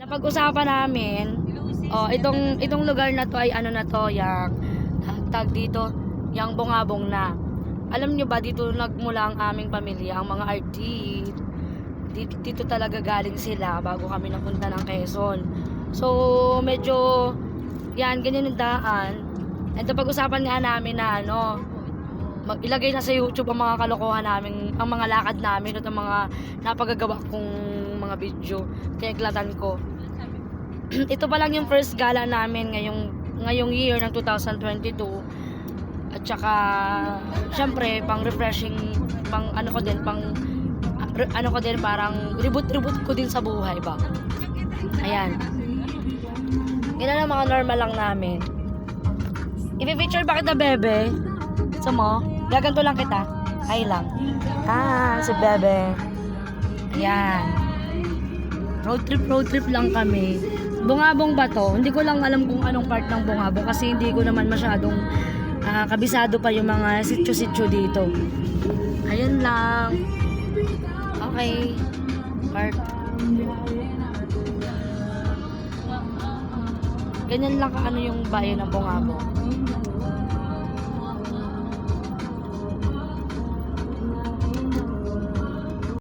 Napag-usapan namin, itong lugar na to ay ano na to, yang tag dito, yang Bungabong na. Alam nyo ba, dito nagmula ang aming pamilya, ang mga RT. Dito talaga galing sila bago kami napunta ng Quezon. So, medyo, yan, ganyan yung daan. And pag-usapan nga namin na ilagay na sa YouTube ang mga kalokohan namin, ang mga lakad namin at ang mga napagagawa kong mga video, kinaglatan ko. Ito pa lang yung first gala namin ngayong year ng 2022. At saka syempre pang refreshing, pang parang reboot ko din sa buhay ba. Ayan. Ganyan ang mga normal lang namin. I-feature ba kita, bebe? Gusto mo? Gaganto lang kita. Ay lang. Si bebe. Ayan. Road trip lang kami. Bungabong ba to? Hindi ko lang alam kung anong part ng Bungabong kasi hindi ko naman masyadong kabisado pa yung mga sityo-sityo dito. Ayun lang. Okay. Part. Ganyan lang yung bayan ng Bungabong.